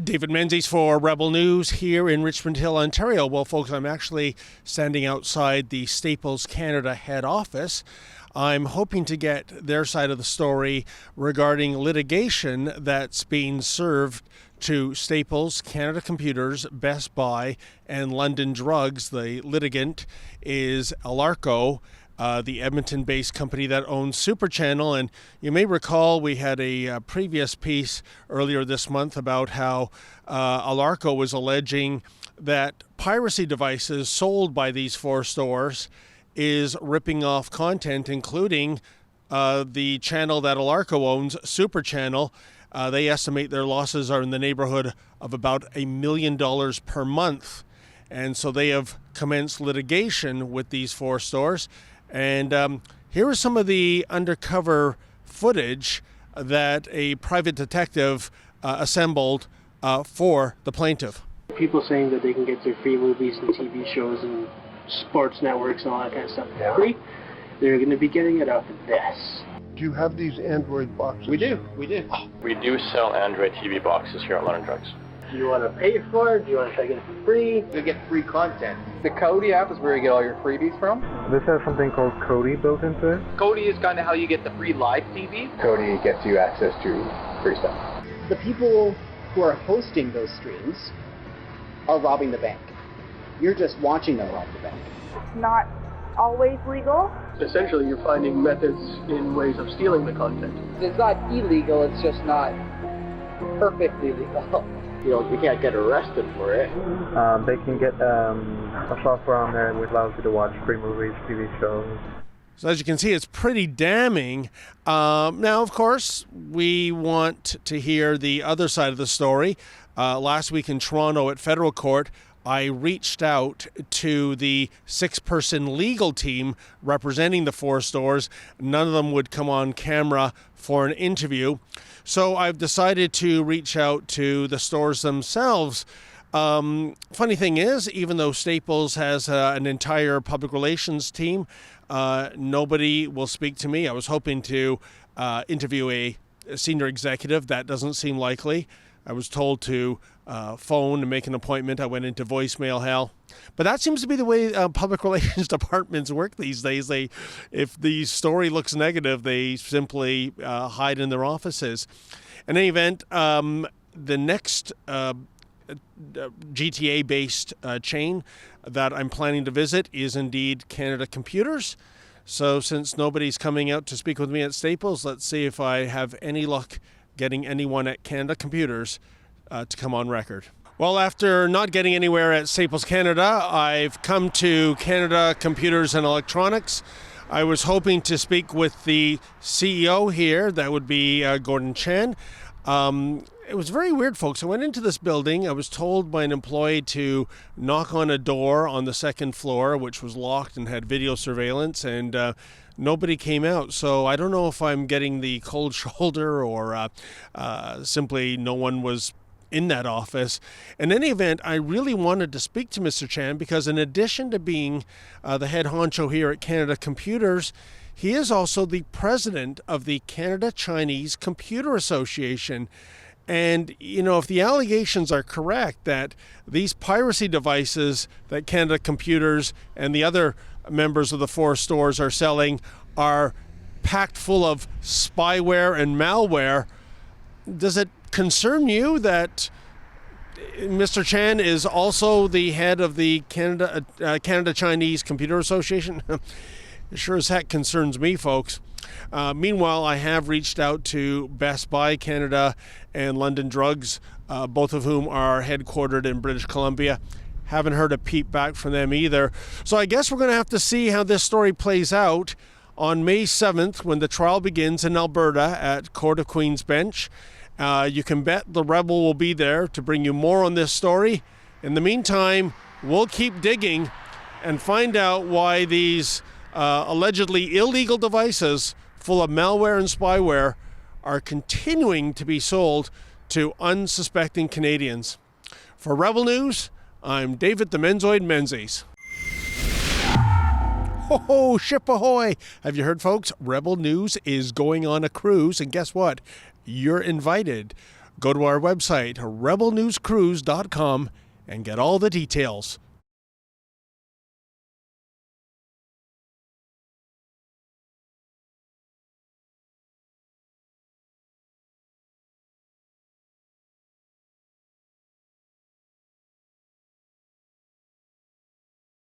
David Menzies for Rebel News here in Richmond Hill, Ontario. Well, folks, I'm actually standing outside the Staples Canada head office. I'm hoping to get their side of the story regarding litigation that's being served to Staples, Canada Computers, Best Buy, and London Drugs. The litigant is Alarco, the Edmonton-based company that owns Super Channel. And you may recall we had a previous piece earlier this month about how Alarco was alleging that piracy devices sold by these four stores is ripping off content, including the channel that Alarco owns, Super Channel. They estimate their losses are in the neighborhood of about $1 million per month. And so they have commenced litigation with these four stores. And here is some of the undercover footage that a private detective assembled for the plaintiff. People saying that they can get their free movies and TV shows and sports networks and all that kind of stuff free. They're going to be getting it off of this. Do you have these Android boxes? We do. We do sell Android TV boxes here at London Drugs. Do you want to pay for it? Do you want to try to get it for free? You get free content. The Kodi app is where you get all your freebies from. This has something called Kodi built into it. Kodi is kind of how you get the free live TV. Kodi gets you access to free stuff. The people who are hosting those streams are robbing the bank. You're just watching them rob the bank. It's not always legal. Essentially, you're finding methods in ways of stealing the content. It's not illegal, it's just not perfectly legal. You know, you can't get arrested for it. They can get a software on there which allows you to watch free movies, TV shows. So as you can see, it's pretty damning. Now, of course, we want to hear the other side of the story. Last week in Toronto at federal court, I reached out to the 6-person legal team representing the four stores. None of them would come on camera for an interview. So I've decided to reach out to the stores themselves. Funny thing is, even though Staples has an entire public relations team, nobody will speak to me. I was hoping to interview a senior executive. That doesn't seem likely. I was told to phone and make an appointment. I went into voicemail hell. But that seems to be the way public relations departments work these days. If the story looks negative, they simply hide in their offices. In any event, the next GTA-based chain that I'm planning to visit is indeed Canada Computers. So since nobody's coming out to speak with me at Staples, let's see if I have any luck getting anyone at Canada Computers to come on record. Well, after not getting anywhere at Staples Canada, I've come to Canada Computers and Electronics. I was hoping to speak with the CEO here. That would be Gordon Chan. It was very weird, folks. I went into this building. I was told by an employee to knock on a door on the second floor, which was locked and had video surveillance, and nobody came out. So I don't know if I'm getting the cold shoulder or simply no one was in that office. In any event, I really wanted to speak to Mr. Chan because in addition to being the head honcho here at Canada Computers, he is also the president of the Canada-Chinese Computer Association. And, you know, if the allegations are correct that these piracy devices that Canada Computers and the other members of the four stores are selling are packed full of spyware and malware, does it concern you that Mr. Chan is also the head of the Canada-Chinese Computer Association? It sure as heck concerns me, folks. Meanwhile, I have reached out to Best Buy Canada and London Drugs, both of whom are headquartered in British Columbia. Haven't heard a peep back from them either. So I guess we're going to have to see how this story plays out on May 7th when the trial begins in Alberta at Court of Queen's Bench. You can bet the Rebel will be there to bring you more on this story. In the meantime, we'll keep digging and find out why these allegedly illegal devices full of malware and spyware are continuing to be sold to unsuspecting Canadians. For Rebel News, I'm David the Menzoid Menzies. Ho ho, ship ahoy! Have you heard, folks? Rebel News is going on a cruise, and guess what? You're invited. Go to our website, rebelnewscruise.com, and get all the details.